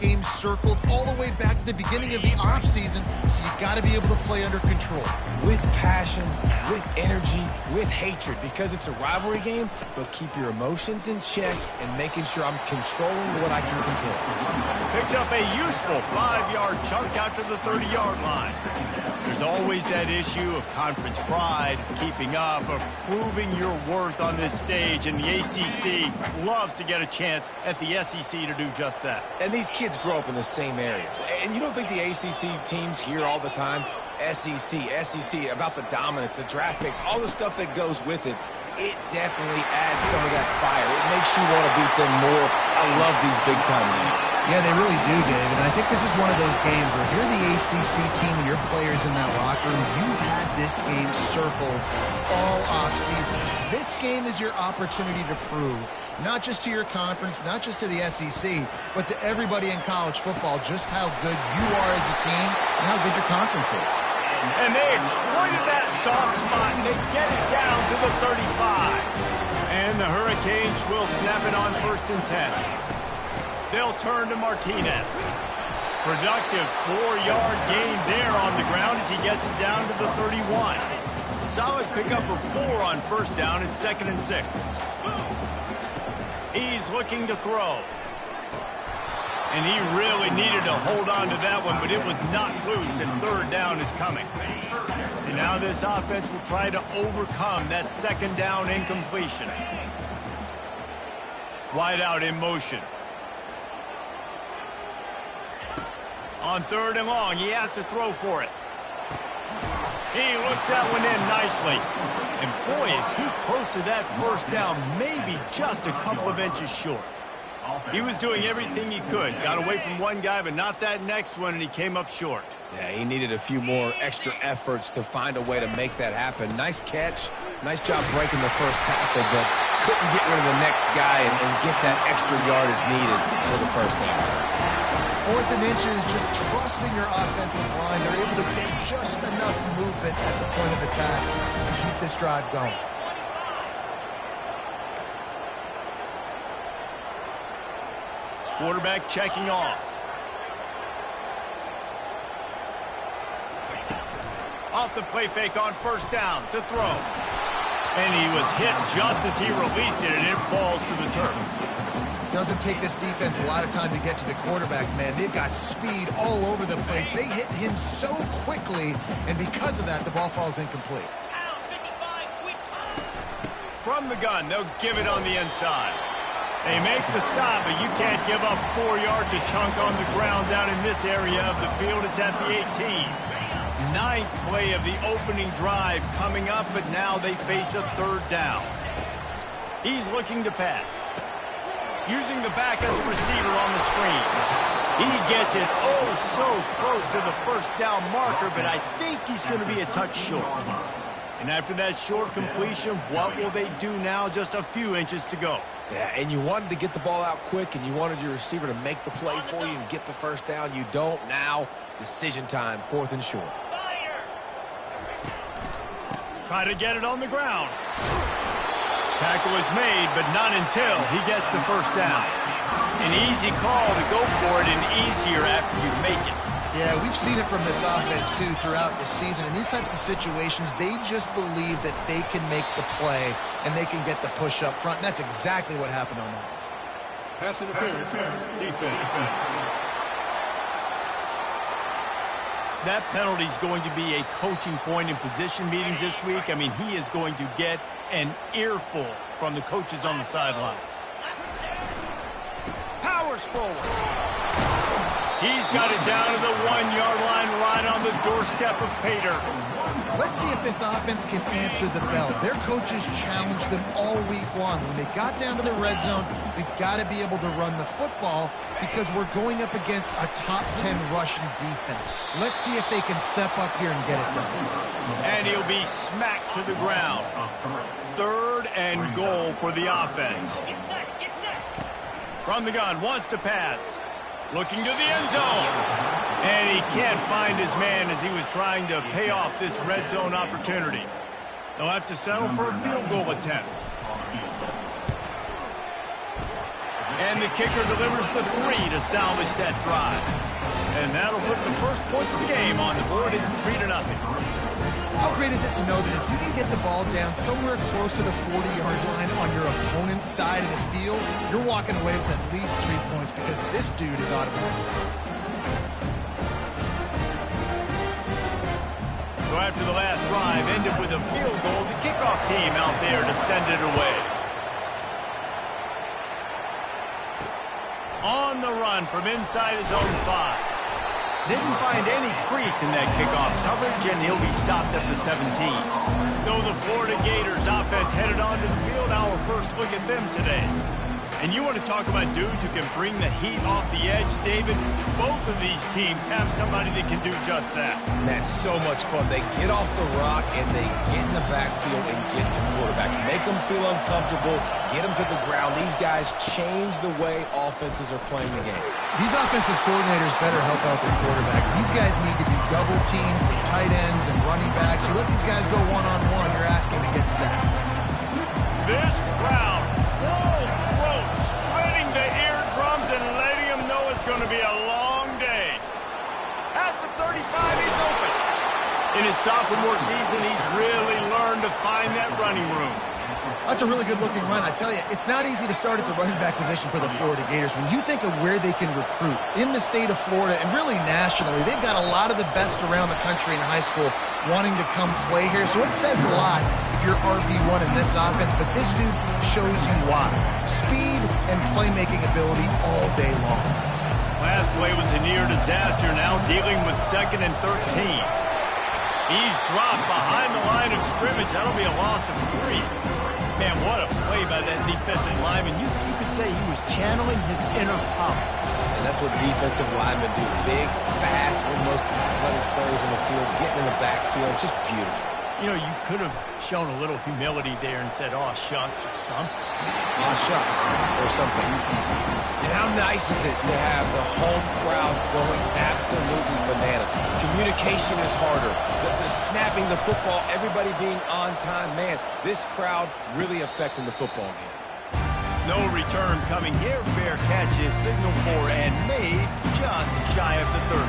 game circled all the way back to the beginning of the offseason, so you got to be able to play under control. With passion, with energy, with hatred, because it's a rivalry game, but keep your emotions in check and making sure I'm controlling what I can control. Picks up a useful 5-yard chunk out to the 30-yard line. There's always that issue of conference pride, keeping up, of proving your worth on this stage, and the ACC loves to get a chance at the SEC to do just that. And these kids grow up in the same area. And you don't think the ACC teams hear all the time, SEC, about the dominance, the draft picks, all the stuff that goes with it. It definitely adds some of that fire. It makes you want to beat them more. I love these big-time games. Yeah, they really do, David. And I think this is one of those games where if you're the ACC team and your players in that locker room, you've had this game circled all offseason. This game is your opportunity to prove, not just to your conference, not just to the SEC, but to everybody in college football, just how good you are as a team and how good your conference is. And they exploited that soft spot, and they get it down to the 35. And the Hurricanes will snap it on 1st and 10. They'll turn to Martinez. Productive 4-yard gain there on the ground as he gets it down to the 31. Solid pickup of 4 on 1st down and 2nd and 6. He's looking to throw. And he really needed to hold on to that one, but it was not loose, and 3rd down is coming. And now this offense will try to overcome that 2nd down incompletion. Wide out in motion. On 3rd and long, he has to throw for it. He looks that one in nicely. And boy, is he close to that 1st down, maybe just a couple of inches short. He was doing everything he could. Got away from one guy, but not that next one, and he came up short. Yeah, he needed a few more extra efforts to find a way to make that happen. Nice catch. Nice job breaking the first tackle, but couldn't get rid of the next guy and get that extra yardage needed for the 1st down. 4th and inches, just trusting your offensive line. They're able to get just enough movement at the point of attack to keep this drive going. Quarterback checking off. Off the play fake on 1st down to throw. And he was hit just as he released it, and it falls to the turf. Doesn't take this defense a lot of time to get to the quarterback, man. They've got speed all over the place. They hit him so quickly, and because of that, the ball falls incomplete. From the gun, they'll give it on the inside. They make the stop, but you can't give up 4 yards a chunk on the ground down in this area of the field. It's at the 18. 9th play of the opening drive coming up, but now they face a 3rd down. He's looking to pass. Using the back as a receiver on the screen. He gets it so close to the 1st down marker, but I think he's going to be a touch short. And after that short completion, what will they do now? Just a few inches to go. Yeah, and you wanted to get the ball out quick, and you wanted your receiver to make the play for you and get the 1st down. You don't now. Decision time, 4th and short. Try to get it on the ground. Tackle is made, but not until he gets the 1st down. An easy call to go for it, and easier after you make it. Yeah, we've seen it from this offense, too, throughout the season. In these types of situations, they just believe that they can make the play and they can get the push up front, and that's exactly what happened on that. Pass interference, defense. That penalty is going to be a coaching point in position meetings this week. I mean, he is going to get an earful from the coaches on the sideline. Powers forward. He's got it down to the 1-yard line, right on the doorstep of Pater. Let's see if this offense can answer the bell. Their coaches challenged them all week long. When they got down to the red zone, we've got to be able to run the football because we're going up against a top 10 rushing defense. Let's see if they can step up here and get it done. And he'll be smacked to the ground. 3rd and goal for the offense. From the gun, wants to pass. Looking to the end zone. And he can't find his man as he was trying to pay off this red zone opportunity. They'll have to settle for a field goal attempt. And the kicker delivers the 3 to salvage that drive. And that'll put the first points of the game on the board. It's 3-0. How great is it to know that if you can get the ball down somewhere close to the 40-yard line on your opponent's side of the field, you're walking away with at least 3 points because this dude is automatic. So after the last drive ended with a field goal, the kickoff team out there to send it away. On the run from inside his own 5. Didn't find any crease in that kickoff coverage, and he'll be stopped at the 17. So the Florida Gators offense headed onto the field. Our first look at them today. And you want to talk about dudes who can bring the heat off the edge, David? Both of these teams have somebody that can do just that. That's so much fun. They get off the rock and they get in the backfield and get to quarterbacks. Make them feel uncomfortable, get them to the ground. These guys change the way offenses are playing the game. These offensive coordinators better help out their quarterback. These guys need to be double-teamed with tight ends and running backs. You let these guys go one-on-one, you're asking to get sacked. This crowd, full throat, spreading the eardrums and letting them know it's going to be a long day. At the 35, he's open. In his sophomore season, he's really learned to find that running room. That's a really good-looking run. I tell you, it's not easy to start at the running back position for the Florida Gators. When you think of where they can recruit in the state of Florida and really nationally, they've got a lot of the best around the country in high school wanting to come play here. So it says a lot if you're RB1 in this offense, but this dude shows you why. Speed and playmaking ability all day long. Last play was a near disaster, now dealing with 2nd and 13. He's dropped behind the line of scrimmage. That'll be a loss of 3. Man, what a play by that defensive lineman. You could say he was channeling his inner pop. And that's what defensive linemen do. Big, fast, one of the most athletic players in the field, getting in the backfield. Just beautiful. You know, you could have shown a little humility there and said, "Aw, shucks," or something. Aw, shucks, or something. And how nice is it to have the home crowd going absolutely bananas? Communication is harder. The snapping the football, everybody being on time. Man, this crowd really affecting the football game. No return coming here. Fair catch is signaled for and made just shy of the 30.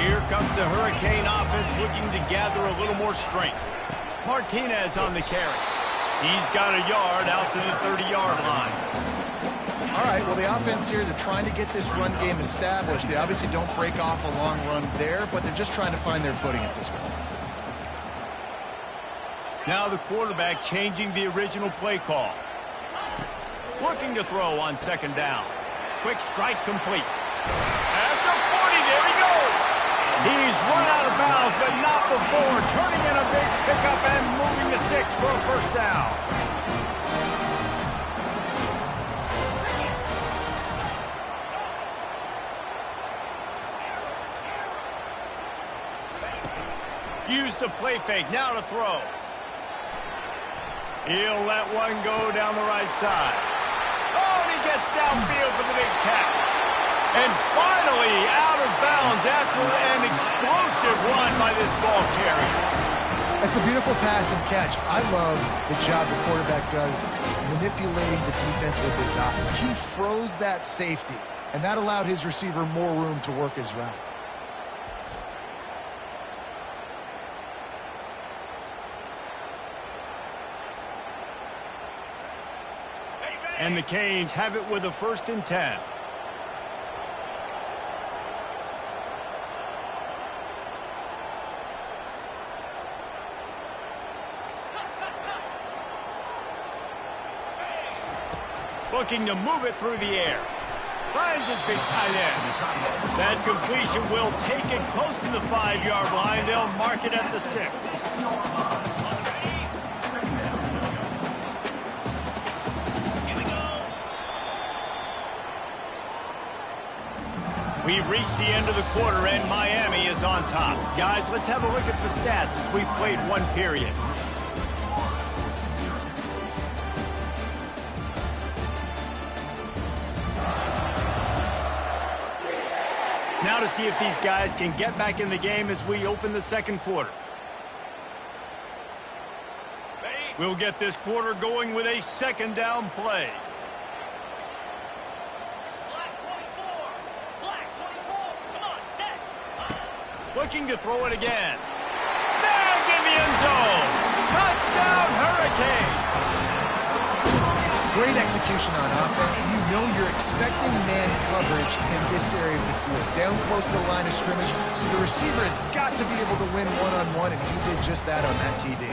Here comes the Hurricane offense looking to gather a little more strength. Martinez on the carry. He's got a yard out to the 30-yard line. All right, well, the offense here, they're trying to get this run game established. They obviously don't break off a long run there, but they're just trying to find their footing at this point. Now the quarterback changing the original play call. Looking to throw on 2nd down. Quick strike complete. At the 40, there he goes. He's run out of bounds, but not before turning in a big pickup and moving the sticks for a 1st down. Use the play fake, now to throw. He'll let one go down the right side. Oh, and he gets downfield for the big catch. And finally out of bounds after an explosive run by this ball carrier. It's a beautiful pass and catch. I love the job the quarterback does manipulating the defense with his eyes. He froze that safety, and that allowed his receiver more room to work his route. And the Canes have it with a 1st and 10. Looking to move it through the air. Finds his big tight end. That completion will take it close to the 5-yard line. They'll mark it at the 6. We've reached the end of the quarter, and Miami is on top. Guys, let's have a look at the stats as we've played one period. Now to see if these guys can get back in the game as we open the 2nd quarter. We'll get this quarter going with a 2nd down play. Looking to throw it again. Snag in the end zone. Touchdown, Hurricane. Great execution on offense, and you know you're expecting man coverage in this area of the field, down close to the line of scrimmage, so the receiver has got to be able to win one-on-one, and he did just that on that TD.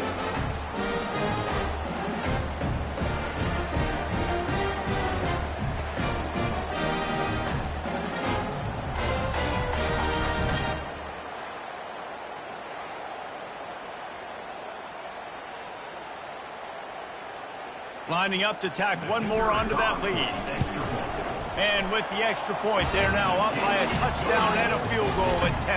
Lining up to tack one more onto that lead. And with the extra point, they're now up by a touchdown and a field goal at 10.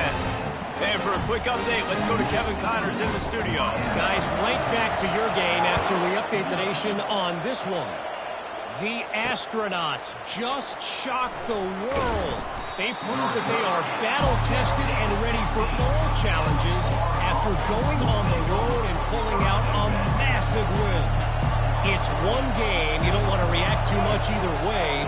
And for a quick update, let's go to Kevin Connors in the studio. Guys, right back to your game after we update the nation on this one. The astronauts just shocked the world. They proved that they are battle-tested and ready for all challenges after going on the road and pulling out a massive win. It's one game. You don't want to react too much either way.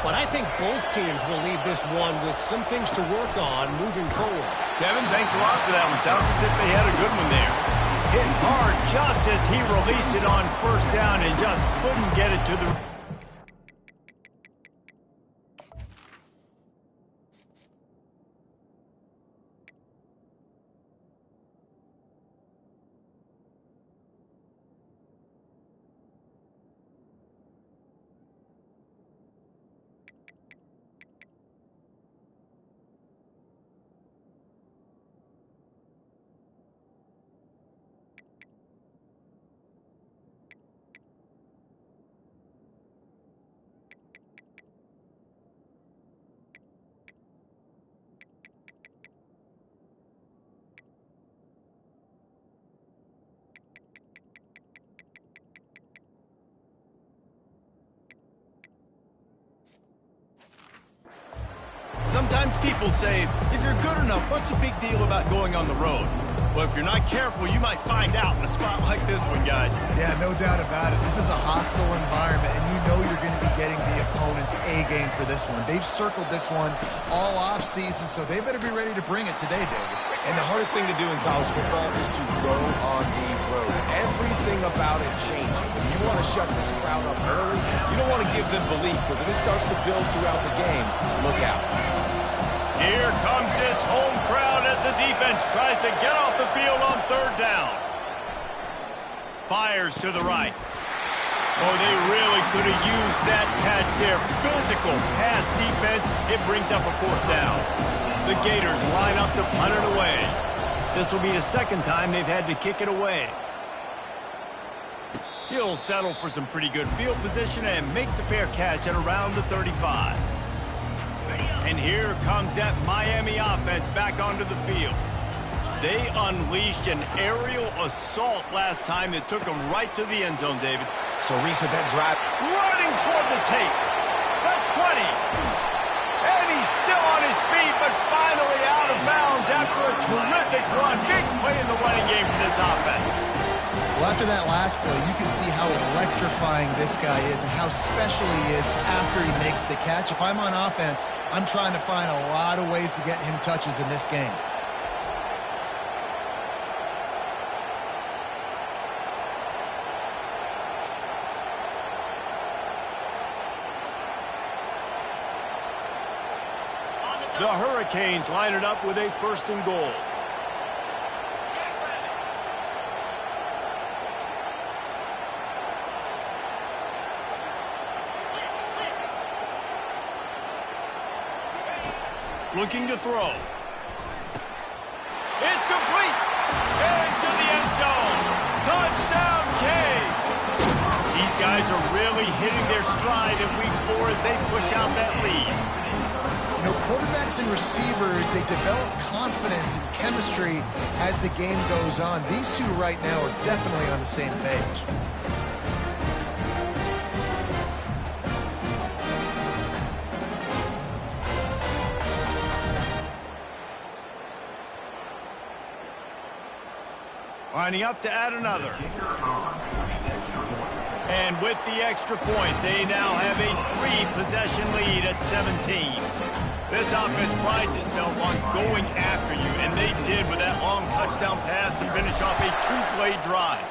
But I think both teams will leave this one with some things to work on moving forward. Kevin, thanks a lot for that one. Sounds as if they had a good one there. Hit hard just as he released it on first down and just couldn't get it to the... Sometimes people say, if you're good enough, what's the big deal about going on the road? Well, if you're not careful, you might find out in a spot like this one, guys. Yeah, no doubt about it. This is a hostile environment, and you know you're going to be getting the opponent's A-game for this one. They've circled this one all off-season, so they better be ready to bring it today, David. And the hardest thing to do in college football is to go on the road. Everything about it changes. If you want to shut this crowd up early, you don't want to give them belief, because if it starts to build throughout the game, look out. Here comes this home crowd as the defense tries to get off the field on third down. Fires to the right. Oh, they really could have used that catch there. Physical pass defense. It brings up a fourth down. The Gators line up to punt it away. This will be the second time they've had to kick it away. He'll settle for some pretty good field position and make the fair catch at around the 35. And here comes that Miami offense back onto the field. They unleashed an aerial assault last time that took them right to the end zone, David. So Reese with that drive. Running toward the tape. The 20. And he's still on his feet, but finally out of bounds after a terrific run. Big play in the running game for this offense. Well, after that last play, you can see how electrifying this guy is and how special he is after he makes the catch. If I'm on offense, I'm trying to find a lot of ways to get him touches in this game. The Hurricanes line it up with a first and goal. Looking to throw. It's complete. Into the end zone. Touchdown, Cade. These guys are really hitting their stride in week 4 as they push out that lead. You know, quarterbacks and receivers, they develop confidence and chemistry as the game goes on. These two right now are definitely on the same page. Lining up to add another. And with the extra point, they now have a 3-possession lead at 17. This offense prides itself on going after you, and they did with that long touchdown pass to finish off a 2-play drive.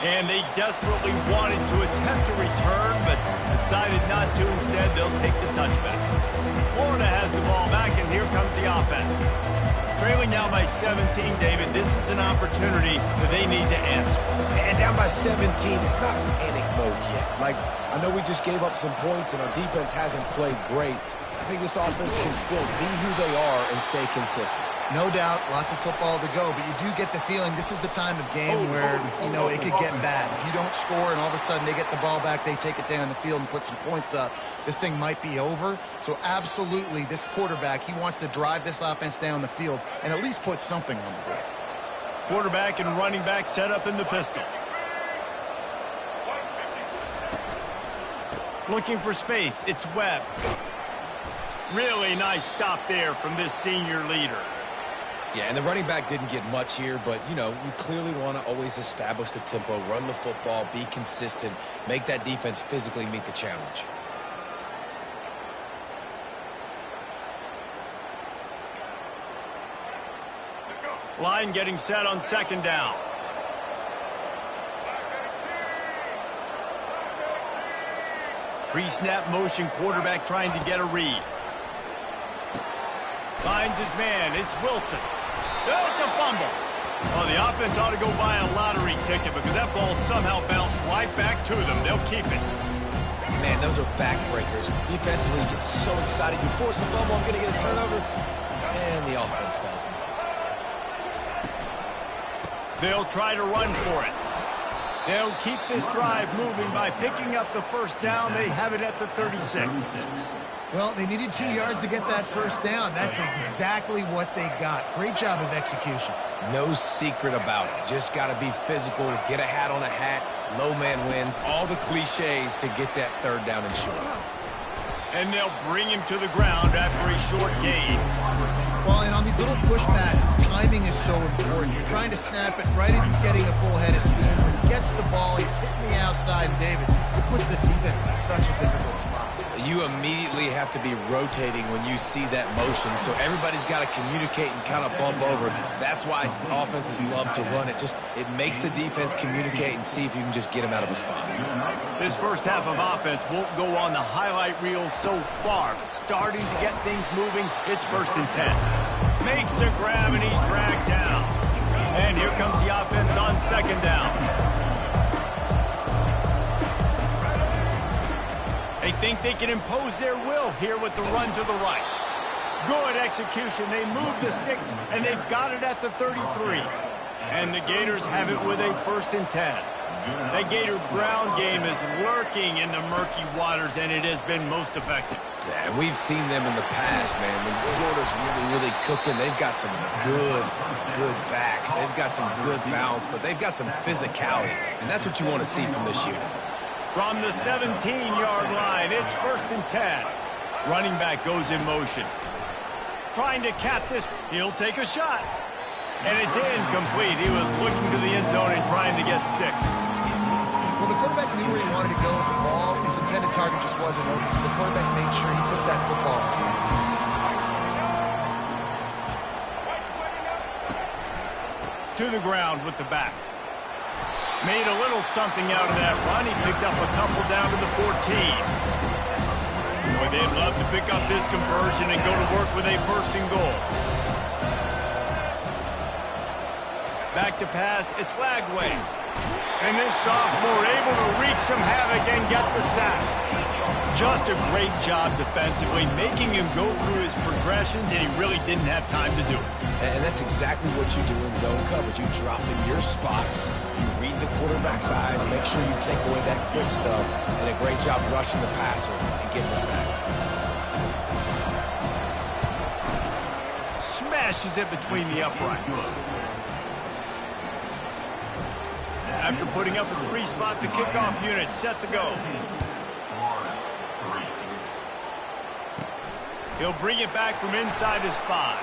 And they desperately wanted to attempt a return, but decided not to. Instead, they'll take the touchback. Florida has the ball back, and here comes the offense. Trailing now by 17, David, this is an opportunity that they need to answer. And down by 17, it's not panic mode yet. Like, I know we just gave up some points and our defense hasn't played great. I think this offense can still be who they are and stay consistent. No doubt, lots of football to go, but you do get the feeling this is the time of game where, you know, it could get bad. If you don't score and all of a sudden they get the ball back, they take it down the field and put some points up, this thing might be over. So absolutely, this quarterback, he wants to drive this offense down the field and at least put something on the board. Quarterback and running back set up in the pistol. Looking for space, it's Webb. Really nice stop there from this senior leader. Yeah, and the running back didn't get much here, but, you know, you clearly want to always establish the tempo, run the football, be consistent, make that defense physically meet the challenge. Line getting set on second down. Pre-snap motion, quarterback trying to get a read. Finds his man. It's Wilson. Oh, it's a fumble. Oh, the offense ought to go buy a lottery ticket because that ball somehow bounced right back to them. They'll keep it. Man, those are backbreakers. Defensively, you get so excited. You force the fumble, I'm going to get a turnover. And the offense falls in. They'll try to run for it. They'll keep this drive moving by picking up the first down. They have it at the 36. Well, they needed 2 yards to get that first down. That's exactly what they got. Great job of execution. No secret about it. Just got to be physical, get a hat on a hat, low man wins, all the cliches to get that third down and short. And they'll bring him to the ground after a short gain. Well, and on these little push passes, timing is so important. You're trying to snap it right as he's getting a full head of steam. When he gets the ball, he's hitting the outside, and David, it puts the defense in such a difficult spot. You immediately have to be rotating when you see that motion, so everybody's got to communicate and kind of bump over. That's why offenses love to run it. It makes the defense communicate and see if you can just get them out of a spot. This first half of offense won't go on the highlight reel so far, but starting to get things moving, it's 1st and 10. Makes a grab, and he's dragged down. And here comes the offense on 2nd down. They think they can impose their will here with the run to the right. Good execution. They move the sticks, and they've got it at the 33. And the Gators have it with a 1st and 10. The Gator ground game is lurking in the murky waters, and it has been most effective. Yeah, and we've seen them in the past, man. When Florida's really cooking, they've got some good backs. They've got some good balance, but they've got some physicality, and that's what you want to see from this unit. From the 17-yard line, it's 1st and 10. Running back goes in motion. Trying to cap this. He'll take a shot. And it's incomplete. He was looking to the end zone and trying to get 6. Well, the quarterback knew where he wanted to go with the ball. His intended target just wasn't open, so the quarterback made sure he put that football in his hands. To the ground with the back. Made a little something out of that run. He picked up a couple down to the 14. Boy, they'd love to pick up this conversion and go to work with a 1st and goal. Back to pass, it's Lagway. And this sophomore able to wreak some havoc and get the sack. Just a great job defensively, making him go through his progressions, and he really didn't have time to do it. And that's exactly what you do in zone coverage. You drop in your spots, you read the quarterback's eyes, make sure you take away that quick stuff, and a great job rushing the passer and getting the sack. Smashes it between the uprights. After putting up a 3-spot, the kickoff unit set to go. He'll bring it back from inside his 5.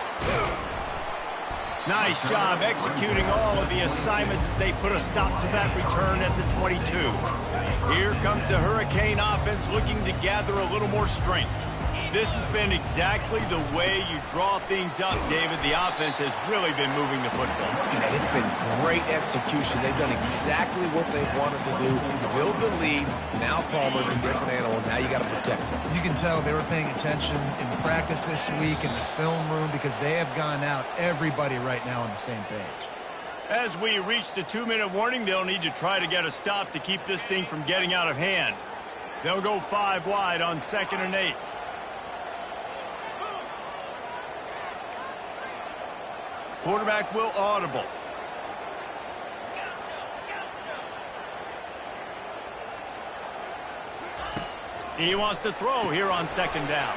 Nice job executing all of the assignments as they put a stop to that return at the 22. Here comes the Hurricane offense looking to gather a little more strength. This has been exactly the way you draw things up, David. The offense has really been moving the football. And it's been great execution. They've done exactly what they wanted to do. Build the lead. Now Palmer's a different animal. Now you got to protect him. You can tell they were paying attention in practice this week in the film room because they have gone out, everybody right now on the same page. As we reach the 2-minute warning, they'll need to try to get a stop to keep this thing from getting out of hand. They'll go 5 wide on 2nd and 8. Quarterback will audible. He wants to throw here on 2nd down.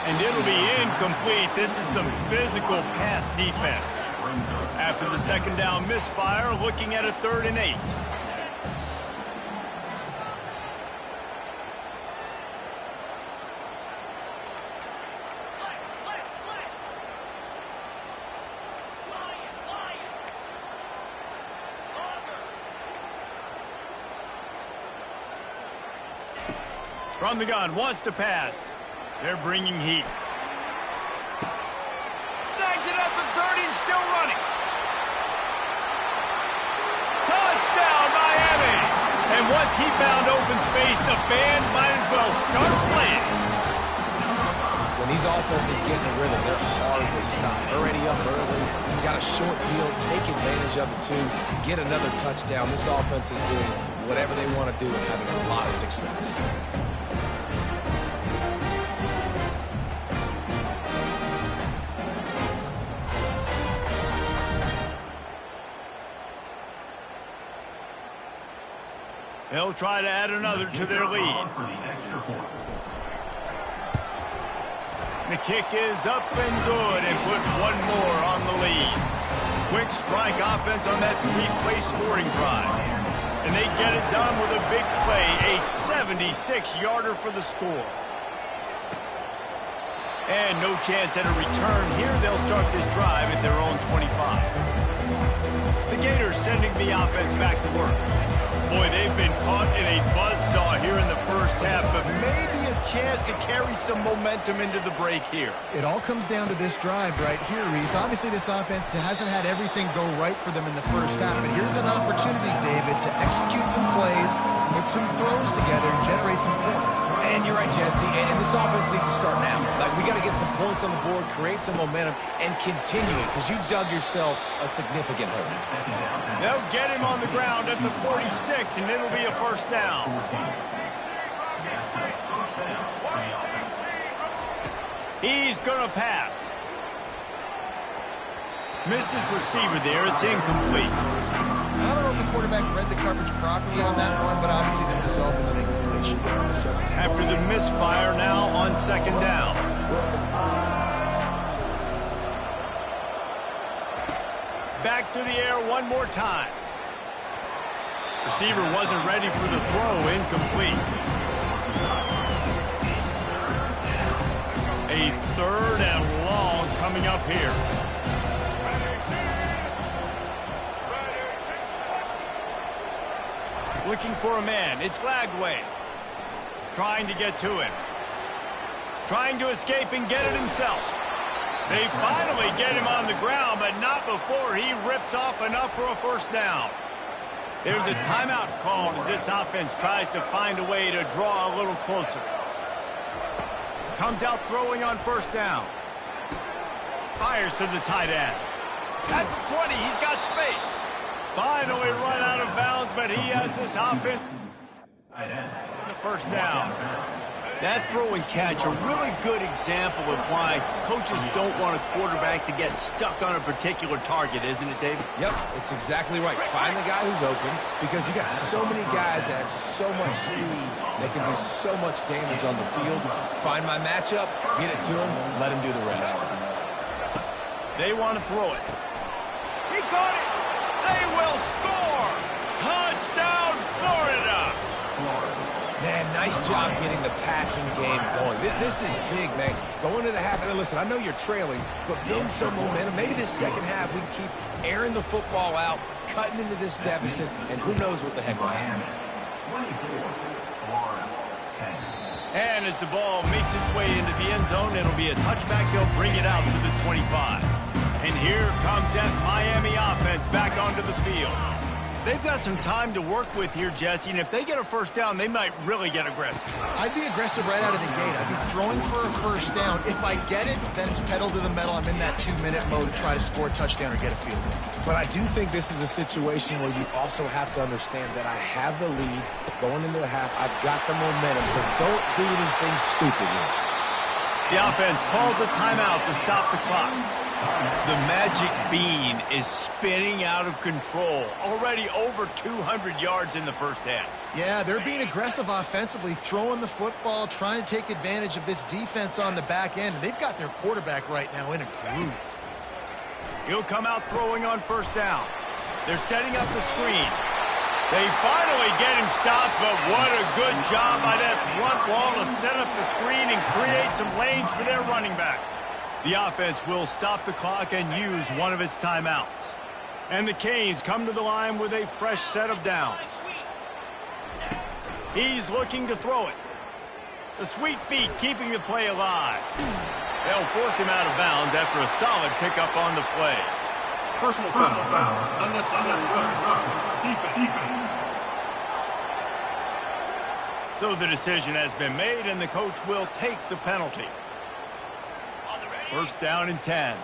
And it'll be incomplete. This is some physical pass defense. After the 2nd down misfire, looking at a 3rd and 8. From the gun, wants to pass. They're bringing heat. Snags it at the 30 and still running. Touchdown, Miami! And once he found open space, the band might as well start playing. When these offenses get in a rhythm, they're hard to stop. Already up early, got a short field, take advantage of it too, get another touchdown. This offense is doing whatever they want to do and having a lot of success. They'll try to add another to their lead. The kick is up and good and put one more on the lead. Quick strike offense on that 3-play scoring drive. And they get it done with a big play, a 76-yarder for the score. And no chance at a return here. They'll start this drive at their own 25. The Gators sending the offense back to work. Boy, they've been caught in a buzzsaw here in the first half, but maybe a chance to carry some momentum into the break here. It all comes down to this drive right here, Reese. Obviously, this offense hasn't had everything go right for them in the first half, but here's an opportunity, David, to execute some plays, put some throws together, and generate some points. And you're right, Jesse, and this offense needs to start now. Like, we got to get some points on the board, create some momentum, and continue it, because you've dug yourself a significant hole. They'll get him on the ground at the 46. And it'll be a first down. He's going to pass. Missed his receiver there. It's incomplete. I don't know if the quarterback read the coverage properly on that one, but obviously the result is an incompletion. After the misfire, now on 2nd down. Back to the air one more time. Receiver wasn't ready for the throw, incomplete. A 3rd and long coming up here. Looking for a man, it's Lagway. Trying to get to him. Trying to escape and get it himself. They finally get him on the ground, but not before he rips off enough for a first down. There's a timeout called as this offense tries to find a way to draw a little closer. Comes out throwing on 1st down. Fires to the tight end. That's the 20. He's got space. Finally run out of bounds, but he has this offense. The 1st down. That throw and catch, a really good example of why coaches don't want a quarterback to get stuck on a particular target, isn't it, David? Yep, it's exactly right. Find the guy who's open, because you got so many guys that have so much speed that can do so much damage on the field. Find my matchup, get it to him, let him do the rest. They want to throw it. He caught it. They will score. Touchdown, Florida. Man, nice job getting the passing game going. This is big, man. Going to the half, and listen, I know you're trailing, but build some momentum. Maybe this second half we can keep airing the football out, cutting into this deficit, and who knows what the heck will happen. And as the ball makes its way into the end zone, it'll be a touchback. They'll bring it out to the 25. And here comes that Miami offense back onto the field. They've got some time to work with here, Jesse, and if they get a first down, they might really get aggressive. I'd be aggressive right out of the gate. I'd be throwing for a first down. If I get it, then it's pedal to the metal. I'm in that 2-minute mode to try to score a touchdown or get a field goal. But I do think this is a situation where you also have to understand that I have the lead going into the half. I've got the momentum, so don't do anything stupid here. The offense calls a timeout to stop the clock. The magic bean is spinning out of control. Already over 200 yards in the first half. Yeah, they're being aggressive offensively, throwing the football, trying to take advantage of this defense on the back end. They've got their quarterback right now in a groove. He'll come out throwing on first down. They're setting up the screen. They finally get him stopped, but what a good job by that front wall to set up the screen and create some lanes for their running back. The offense will stop the clock and use one of its timeouts. And the Canes come to the line with a fresh set of downs. He's looking to throw it. The sweet feet keeping the play alive. They'll force him out of bounds after a solid pickup on the play. Personal foul. Unnecessary run. Defense. So the decision has been made, and the coach will take the penalty. First down and 10.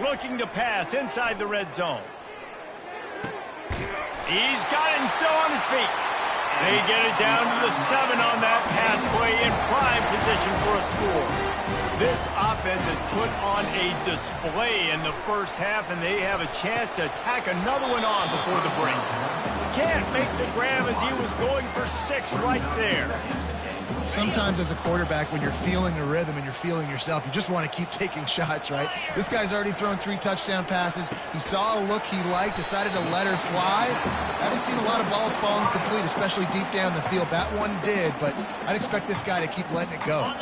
Looking to pass inside the red zone. He's got it and still on his feet. They get it down to the 7 on that pass play in prime position for a score. This offense has put on a display in the first half, and they have a chance to tack another one on before the break. Can't make the grab as he was going for 6 right there. Sometimes as a quarterback, when you're feeling the rhythm and you're feeling yourself, you just want to keep taking shots, right? This guy's already thrown 3 touchdown passes. He saw a look he liked, decided to let her fly. Haven't seen a lot of balls falling complete, especially deep down the field. That one did, but I'd expect this guy to keep letting it go.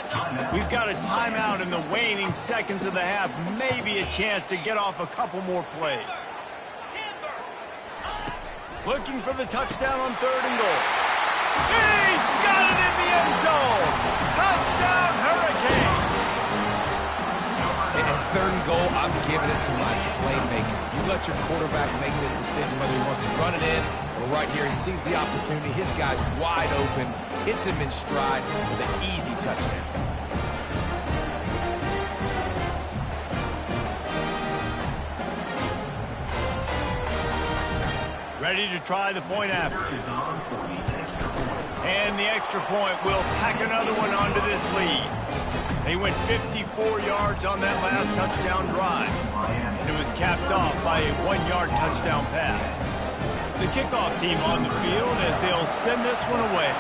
We've got a timeout in the waning seconds of the half. Maybe a chance to get off a couple more plays. Looking for the touchdown on 3rd and goal. He's got it in the end zone. Touchdown, Hurricane. And 3rd and goal, I'm giving it to my playmaker. You let your quarterback make this decision whether he wants to run it in or right here. He sees the opportunity. His guy's wide open. Hits him in stride for the easy touchdown. Ready to try the point after. And the extra point will tack another one onto this lead. They went 54 yards on that last touchdown drive. And it was capped off by a 1-yard touchdown pass. The kickoff team on the field as they'll send this one away.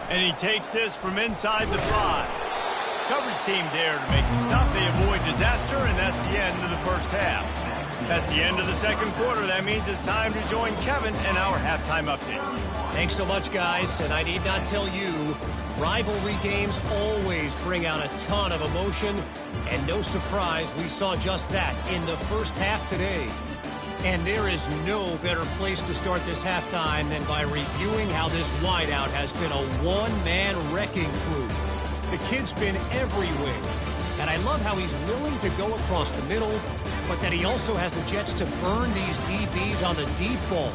And he takes this from inside the 5. Coverage team there to make the stop. They avoid disaster, and that's the end of the first half. That's the end of the second quarter. That means it's time to join Kevin in our halftime update. Thanks so much, guys. And I need not tell you, rivalry games always bring out a ton of emotion. And no surprise, we saw just that in the first half today. And there is no better place to start this halftime than by reviewing how this wideout has been a one-man wrecking crew. The kid's been everywhere. And I love how he's willing to go across the middle, but that he also has the jets to burn these DBs on the deep ball.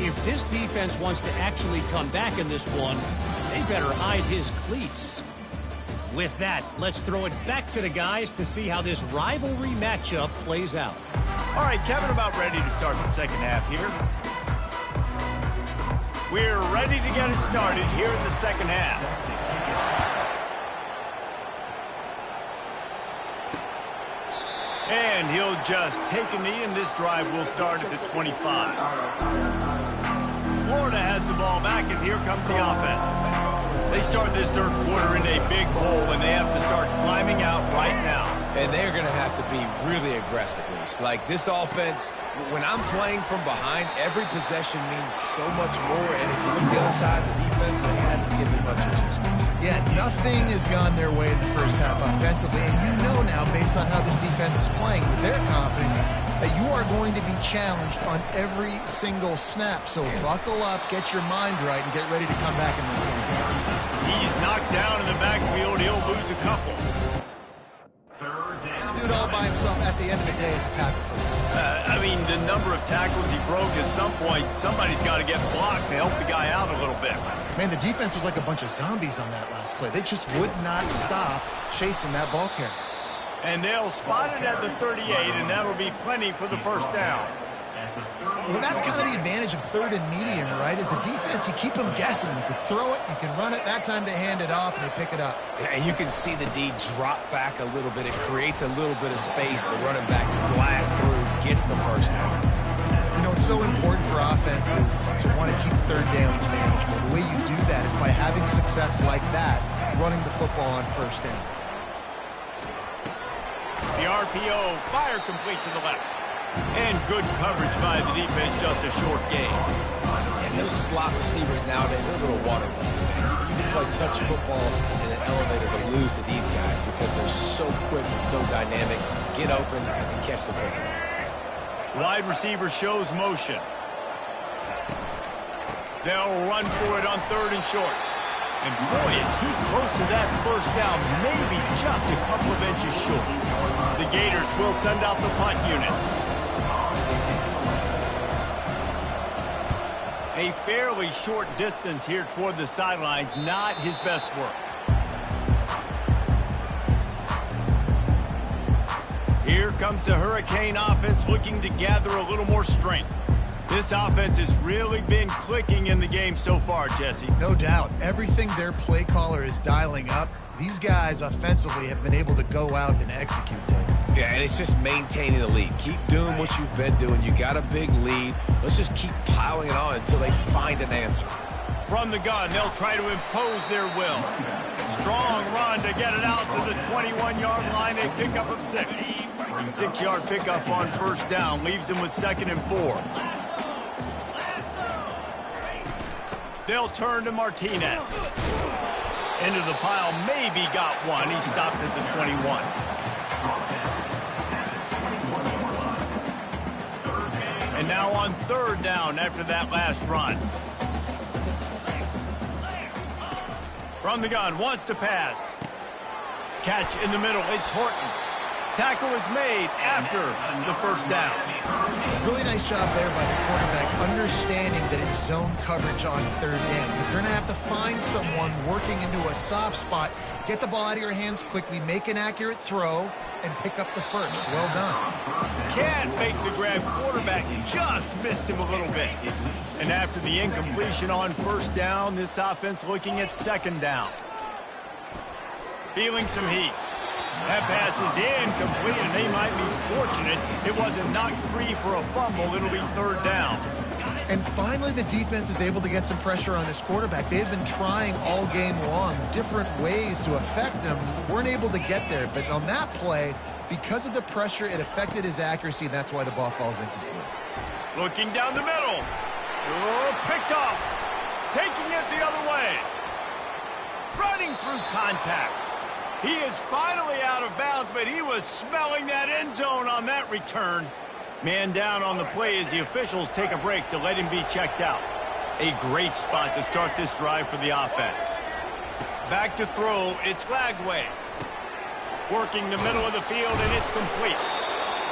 If this defense wants to actually come back in this one, they better hide his cleats. With that, let's throw it back to the guys to see how this rivalry matchup plays out. All right, Kevin, about ready to start the second half here. We're ready to get it started here in the second half. And he'll just take a knee, and this drive will start at the 25. Florida has the ball back, and here comes the offense. They start this third quarter in a big hole, and they have to start climbing out right now. And they're going to have to be really aggressive. Like this offense, when I'm playing from behind, every possession means so much more. And if you look the other side, the defense, they haven't given much resistance. Yeah, nothing has gone their way in the first half offensively. And you know now, based on how this defense is playing with their confidence, that you are going to be challenged on every single snap. So buckle up, get your mind right, and get ready to come back in this game. He's knocked down in the backfield. He'll lose a couple. Dude all by himself, at the end of the day, it's a tackle for loss. I mean, the number of tackles he broke, at some point, somebody's got to get blocked to help the guy out a little bit. Man, the defense was like a bunch of zombies on that last play. They just would not stop chasing that ball carrier. And they'll spot it at the 38, and that'll be plenty for the first down. Well, that's kind of the advantage of third and medium, right? Is the defense, you keep them guessing. You can throw it, you can run it. That time they hand it off, and they pick it up. And you can see the D drop back a little bit. It creates a little bit of space. The running back blasts through, gets the first down. You know, it's so important for offenses to want to keep third downs manageable. The way you do that is by having success like that, running the football on first down. The RPO, fire complete to the left. And good coverage by the defense, just a short gain. And those slot receivers nowadays, they're little water balls, man. You can play touch football in an elevator to lose to these guys because they're so quick and so dynamic. Get open and catch the football. Wide receiver shows motion. They'll run for it on third and short. And boy, is he close to that first down, maybe just a couple of inches short. The Gators will send out the punt unit. A fairly short distance here toward the sidelines, not his best work. Here comes the Hurricane offense looking to gather a little more strength. This offense has really been clicking in the game so far, Jesse. No doubt. Everything their play caller is dialing up, these guys offensively have been able to go out and execute that. Yeah, and it's just maintaining the lead. Keep doing what you've been doing. You got a big lead. Let's just keep piling it on until they find an answer. From the gun, they'll try to impose their will. Strong run to get it out to the 21-yard line. A pickup of 6. 6-yard pickup on first down. Leaves them with 2nd and 4. They'll turn to Martinez. Into the pile, maybe got one. He stopped at the 21. And now on third down after that last run. From the gun, wants to pass. Catch in the middle, it's Horton. Tackle is made after the first down. Really nice job there by the quarterback, understanding that it's zone coverage on third down. You're going to have to find someone working into a soft spot, get the ball out of your hands quickly, make an accurate throw, and pick up the first. Well done. Can't make the grab. Quarterback just missed him a little bit. And after the incompletion on first down, this offense looking at 2nd down. Feeling some heat. That pass is incomplete, and they might be fortunate it wasn't knocked free for a fumble. It'll be third down. And finally, the defense is able to get some pressure on this quarterback. They've been trying all game long different ways to affect him. Weren't able to get there, but on that play, because of the pressure, it affected his accuracy, and that's why the ball falls incomplete. Looking down the middle. Oh, picked off. Taking it the other way. Running through contact. He is finally out of bounds, but he was smelling that end zone on that return. Man down on the play as the officials take a break to let him be checked out. A great spot to start this drive for the offense. Back to throw, it's Lagway. Working the middle of the field, and it's complete.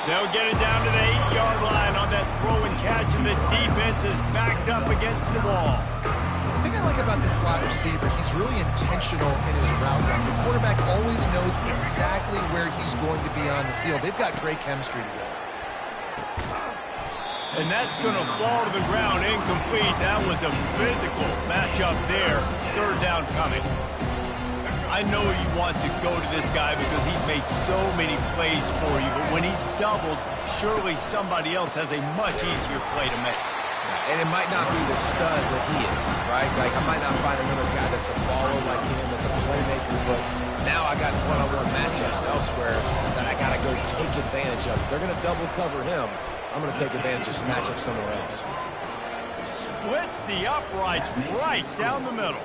They'll get it down to the 8-yard line on that throw and catch, and the defense is backed up against the wall. The thing I like about this slot receiver, he's really intentional in his route run. The quarterback always knows exactly where he's going to be on the field. They've got great chemistry together. And that's going to fall to the ground incomplete. That was a physical matchup there. Third down coming. I know you want to go to this guy because he's made so many plays for you, but when he's doubled, surely somebody else has a much easier play to make. And it might not be the stud that he is, right? Like, I might not find another guy that's a baller like him, that's a playmaker, but now I got one-on-one matchups elsewhere that I I got to go take advantage of it. They're going to double cover him. I'm going to take advantage of this matchup somewhere else. Splits the uprights right down the middle.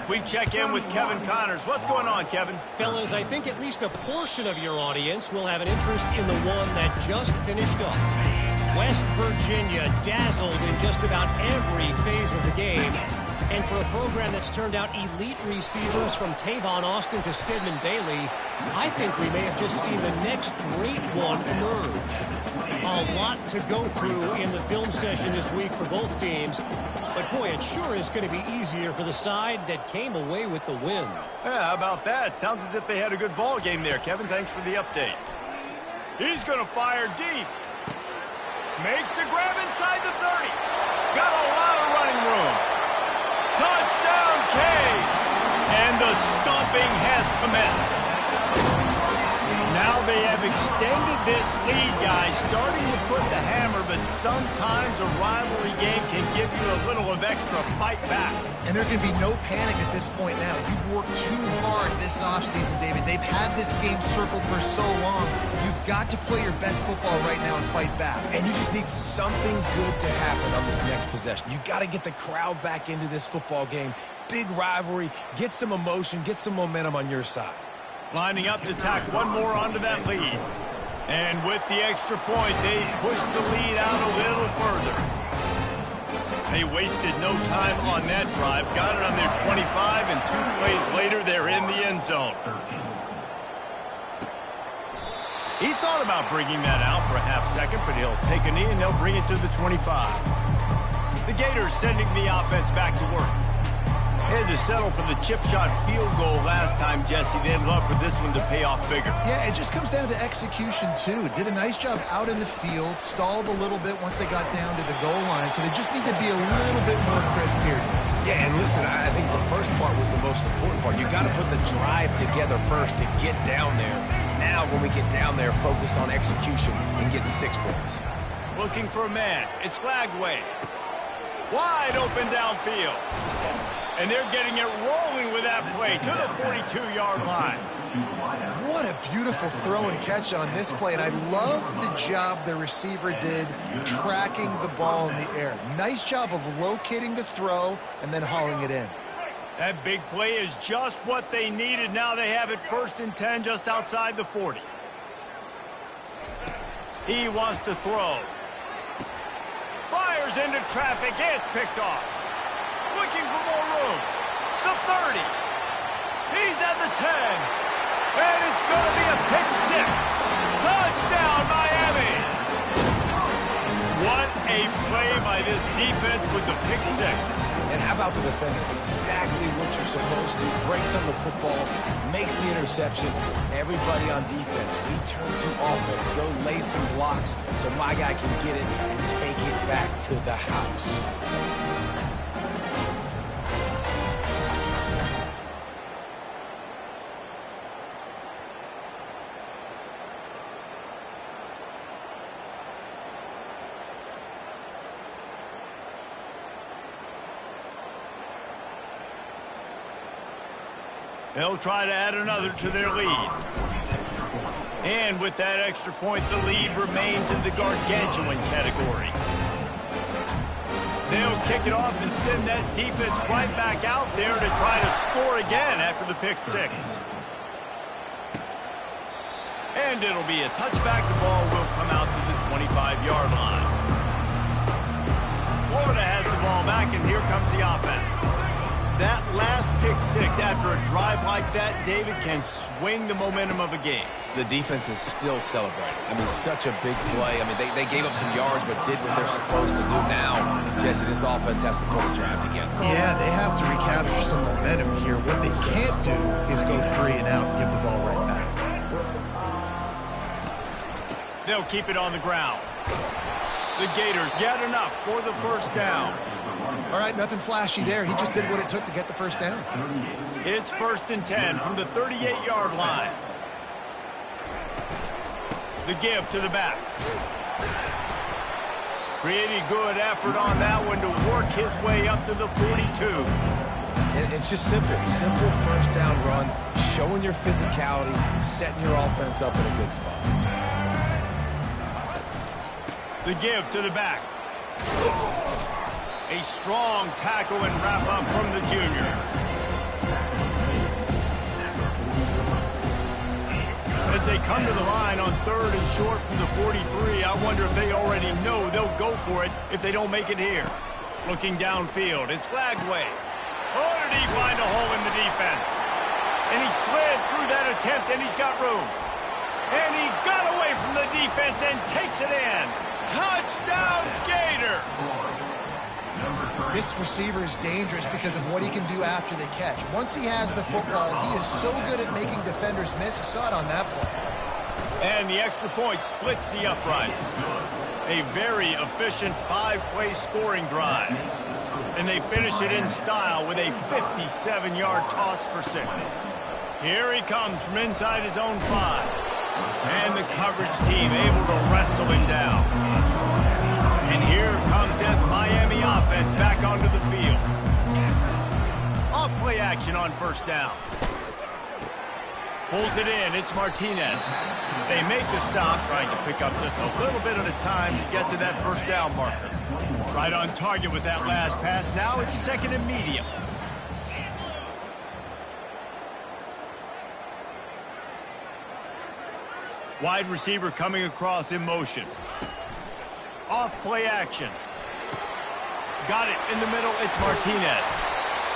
We check in with Kevin Connors. What's going on, Kevin? Fellas, I think at least a portion of your audience will have an interest in the one that just finished up. West Virginia dazzled in just about every phase of the game. And for a program that's turned out elite receivers from Tavon Austin to Stedman Bailey, I think we may have just seen the next great one emerge. A lot to go through in the film session this week for both teams. But, boy, it sure is going to be easier for the side that came away with the win. Yeah, how about that? Sounds as if they had a good ball game there, Kevin. Thanks for the update. He's going to fire deep. Makes the grab inside the 30. Got a lot of running room. Touchdown, Canes! And the stomping has commenced. Now they have extended this lead, guys, starting to put the hammer, but sometimes a rivalry game can give you a little of extra fight back. And there can be no panic at this point now. You've worked too hard this offseason, David. They've had this game circled for so long. You've got to play your best football right now and fight back. And you just need something good to happen on this next possession. You got to get the crowd back into this football game. Big rivalry. Get some emotion. Get some momentum on your side. Lining up to tack one more onto that lead. And with the extra point, they pushed the lead out a little further. They wasted no time on that drive. Got it on their 25, and 2 plays later, they're in the end zone. He thought about bringing that out for a half second, but he'll take a knee and they'll bring it to the 25. The Gators sending the offense back to work. They had to settle for the chip shot field goal last time, Jesse. They'd love for this one to pay off bigger. Yeah, it just comes down to execution, too. Did a nice job out in the field, stalled a little bit once they got down to the goal line, so they just need to be a little bit more crisp here. Yeah, and listen, I think the first part was the most important part. You got to put the drive together first to get down there. Now, when we get down there, focus on execution and getting 6 points. Looking for a man. It's Lagway. Wide open downfield. And they're getting it rolling with that play to the 42-yard line. What a beautiful throw and catch on this play, and I love the job the receiver did tracking the ball in the air. Nice job of locating the throw and then hauling it in. That big play is just what they needed. Now they have it 1st and 10 just outside the 40. He wants to throw. Fires into traffic. It's picked off. Looking for more room. The 30. He's at the 10. And it's going to be a pick 6. Touchdown, Miami. What a play by this defense with the pick 6. And how about the defender? Exactly what you're supposed to. Breaks on the football, makes the interception. Everybody on defense, we turn to offense. Go lay some blocks so my guy can get it and take it back to the house. They'll try to add another to their lead. And with that extra point, the lead remains in the gargantuan category. They'll kick it off and send that defense right back out there to try to score again after the pick 6. And it'll be a touchback. The ball will come out to the 25-yard line. Florida has the ball back, and here comes the offense. That last pick 6 after a drive like that, David, can swing the momentum of a game. The defense is still celebrating. I mean, such a big play. I mean, they gave up some yards but did what they're supposed to do. Now, Jesse, this offense has to put a drive together. Yeah, they have to recapture some momentum here. What they can't do is go 3 and out and give the ball right back. They'll keep it on the ground. The Gators get enough for the first down. All right, nothing flashy there. He just did what it took to get the first down. It's 1st and 10 from the 38-yard line. The give to the back. Pretty good effort on that one to work his way up to the 42. And it's just simple. Simple first down run. showing your physicality, setting your offense up in a good spot. The give to the back. A strong tackle and wrap-up from the junior. As they come to the line on 3rd and short from the 43, I wonder if they already know they'll go for it if they don't make it here. Looking downfield, it's Lagway. Oh, did he find a hole in the defense? And he slid through that attempt, and he's got room. And he got away from the defense and takes it in. Touchdown, Gator! This receiver is dangerous because of what he can do after the catch. Once he has the football, he is so good at making defenders miss. You saw it on that play. And the extra point splits the uprights. A very efficient 5-play scoring drive. And they finish it in style with a 57-yard toss for 6. Here he comes from inside his own 5. And the coverage team able to wrestle him down. And here comes that Miami offense back onto the field. Off-play action on 1st down. Pulls it in. It's Martinez. They make the stop, trying to pick up just a little bit at a time to get to that 1st down marker. Right on target with that last pass. Now it's 2nd and medium. Wide receiver coming across in motion. Off play action. Got it in the middle. It's Martinez.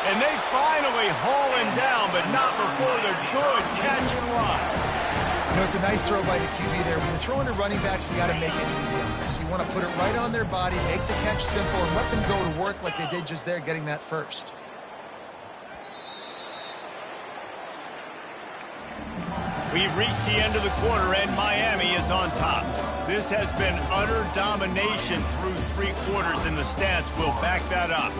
And they finally haul him down, but not before the good catch and run. You know, it's a nice throw by the QB there. When you're throwing to running backs, you got to make it easy on them. So you want to put it right on their body, make the catch simple, and let them go to work like they did just there, getting that first. We've reached the end of the quarter, and Miami is on top. This has been utter domination through 3 quarters, and the stats will back that up.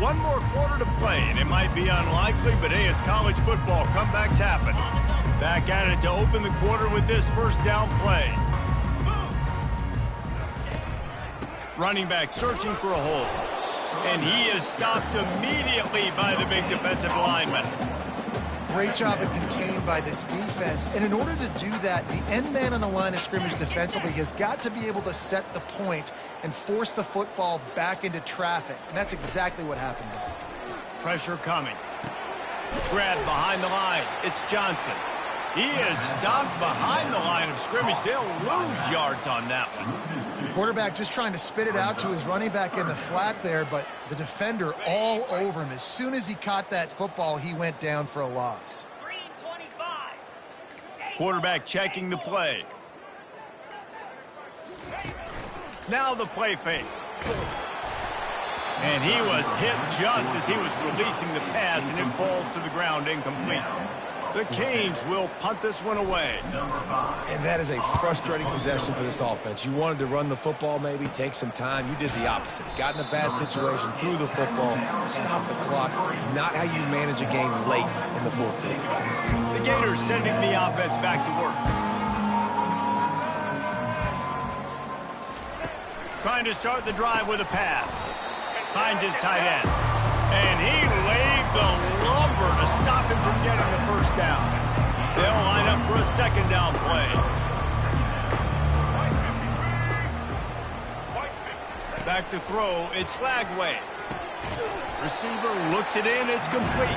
One more quarter to play, and it might be unlikely, but hey, it's college football. Comebacks happen. Back at it to open the quarter with this 1st down play. Running back searching for a hole. And he is stopped immediately by the big defensive lineman. Great job of contained by this defense. And in order to do that, the end man on the line of scrimmage defensively has got to be able to set the point and force the football back into traffic. And that's exactly what happened there. Pressure coming. Grab behind the line. It's Johnson. He is stopped behind the line of scrimmage. They'll lose yards on that one. Quarterback just trying to spit it out to his running back in the flat there, but the defender all over him. As soon as he caught that football, he went down for a loss. Quarterback checking the play. Now the play fake. And he was hit just as he was releasing the pass, and it falls to the ground incomplete. The Canes will punt this one away. And that is a frustrating possession for this offense. You wanted to run the football, maybe take some time. You did the opposite. Got in a bad situation, threw the football, stopped the clock. Not how you manage a game late in the 4th quarter. The Gators sending the offense back to work. Trying to start the drive with a pass. Finds his tight end. And he laid the lumber to stop him from getting the 1st down. They'll line up for a 2nd down play. Back to throw, it's Lagway. Receiver looks it in, it's complete.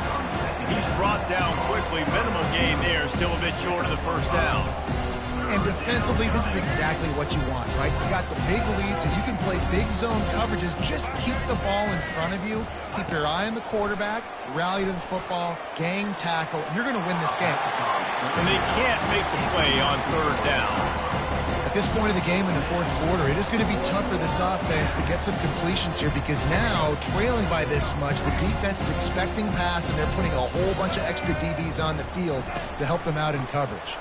He's brought down quickly. Minimal gain there, still a bit short of the 1st down. And defensively, this is exactly what you want, right? You got the big lead, so you can play big zone coverages. Just keep the ball in front of you. Keep your eye on the quarterback, rally to the football, gang tackle, and you're going to win this game. And they can't make the play on 3rd down. At this point of the game in the 4th quarter, it is going to be tough for this offense to get some completions here because now, trailing by this much, the defense is expecting pass, and they're putting a whole bunch of extra DBs on the field to help them out in coverage.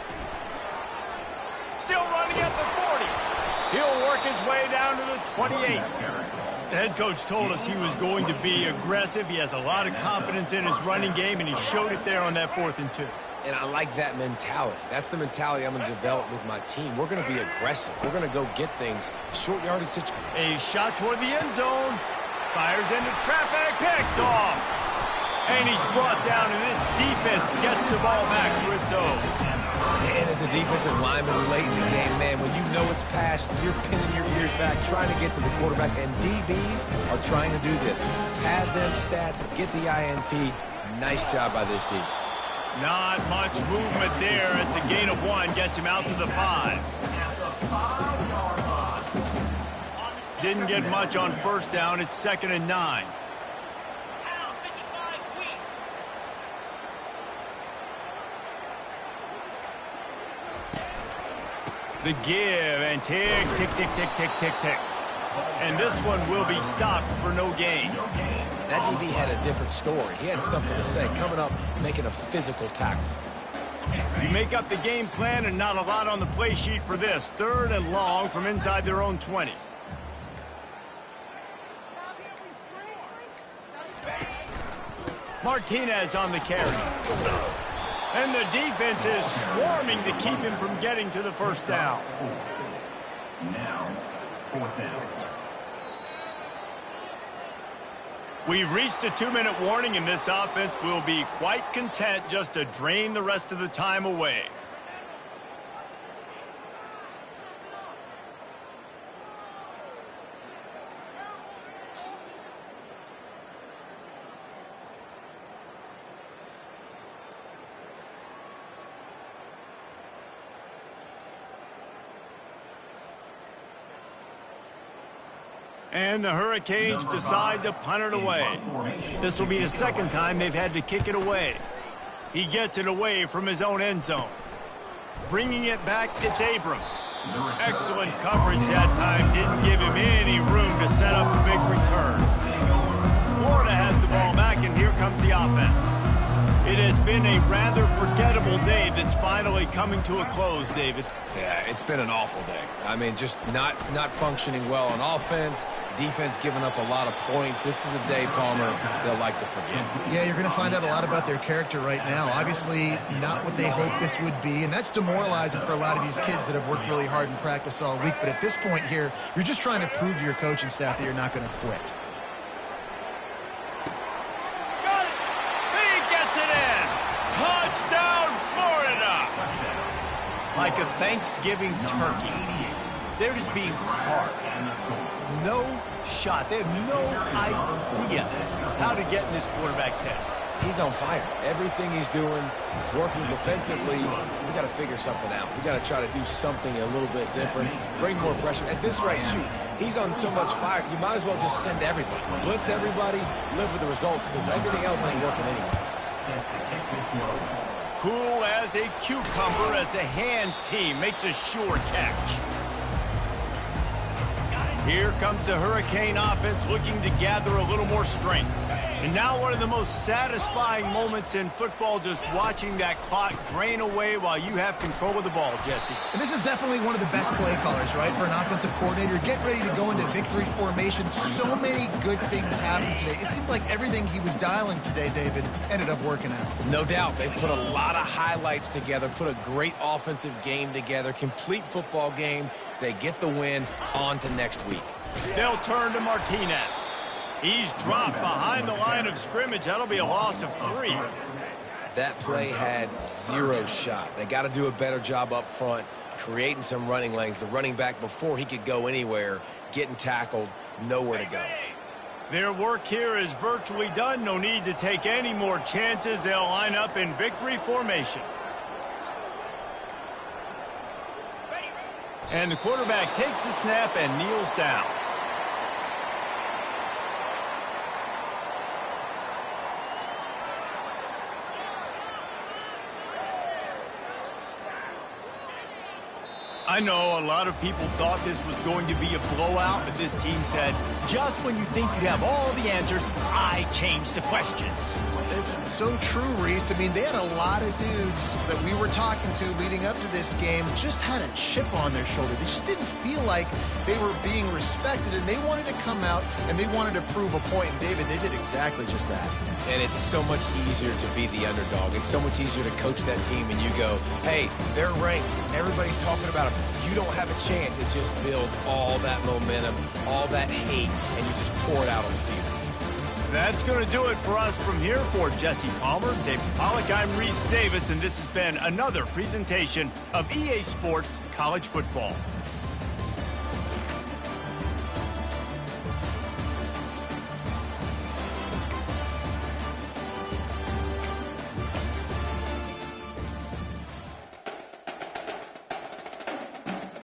Still running at the 40. He'll work his way down to the 28. The head coach told us he was going to be aggressive. He has a lot of confidence in his running game, and he showed it there on that 4th and 2. And I like that mentality. That's the mentality I'm going to develop with my team. We're going to be aggressive. We're going to go get things. Short yardage situation. A shot toward the end zone. Fires into traffic. Picked off. And he's brought down, and this defense gets the ball back to its own. And as a defensive lineman late in the game, man, when you know it's past, you're pinning your ears back, trying to get to the quarterback. And DBs are trying to do this. Pad them stats, get the INT. Nice job by this D. Not much movement there. It's a gain of 1. Gets him out to the 5. Didn't get much on first down. It's 2nd and 9. The give and tick, tick, tick, tick, tick, tick, tick. And this one will be stopped for no gain. That DB had a different story. He had something to say. Coming up, making a physical tackle. You make up the game plan and not a lot on the play sheet for this. 3rd and long from inside their own 20. Martinez on the carry. And the defense is swarming to keep him from getting to the first down. Now, 4th down. We've reached the 2-minute warning, and this offense will be quite content just to drain the rest of the time away. And the Hurricanes decide to punt it away. This will be the 2nd time they've had to kick it away. He gets it away from his own end zone. Bringing it back, it's Abrams. Excellent coverage that time. Didn't give him any room to set up a big return. Florida has the ball back, and here comes the offense. It has been a rather forgettable day that's finally coming to a close, David. Yeah, it's been an awful day. I mean, just not functioning well on offense. Defense giving up a lot of points. This is a day, Palmer, they'll like to forget. Yeah, you're going to find out a lot about their character right now. Obviously, not what they hoped this would be, and that's demoralizing for a lot of these kids that have worked really hard in practice all week. But at this point here, you're just trying to prove to your coaching staff that you're not going to quit. Got it! He gets it in! Touchdown, Florida! Like a Thanksgiving turkey. They're just being carved. No shot. They have no idea how to get in this quarterback's head. He's on fire. Everything he's doing is working defensively. We got to figure something out. We got to try to do something a little bit different. Bring more pressure. At this rate, shoot, he's on so much fire, you might as well just send everybody. Blitz everybody, live with the results, because everything else ain't working anyways. Cool as a cucumber as the hands team makes a sure catch. Here comes the Hurricane offense looking to gather a little more strength. And now one of the most satisfying moments in football, just watching that clock drain away while you have control of the ball, Jesse. And this is definitely one of the best play callers, right, for an offensive coordinator. Get ready to go into victory formation. So many good things happened today. It seemed like everything he was dialing today, David, ended up working out. No doubt. They've put a lot of highlights together, put a great offensive game together, complete football game. They get the win. On to next week. They'll turn to Martinez. He's dropped behind the line of scrimmage. That'll be a loss of 3. That play had 0 shot. They got to do a better job up front, creating some running lanes. The running back, before he could go anywhere, getting tackled, nowhere to go. Their work here is virtually done. No need to take any more chances. They'll line up in victory formation. And the quarterback takes the snap and kneels down. I know a lot of people thought this was going to be a blowout, but this team said, just when you think you have all the answers, I change the questions. It's so true, Reese. I mean, they had a lot of dudes that we were talking to leading up to this game just had a chip on their shoulder. They just didn't feel like they were being respected, and they wanted to come out and they wanted to prove a point. And, David, they did exactly just that. And it's so much easier to be the underdog. It's so much easier to coach that team and you go, hey, they're ranked. Everybody's talking about them. You don't have a chance. It just builds all that momentum, all that hate, and you just pour it out on the field. That's going to do it for us from here. For Jesse Palmer, David Pollack, I'm Reese Davis, and this has been another presentation of EA Sports College Football.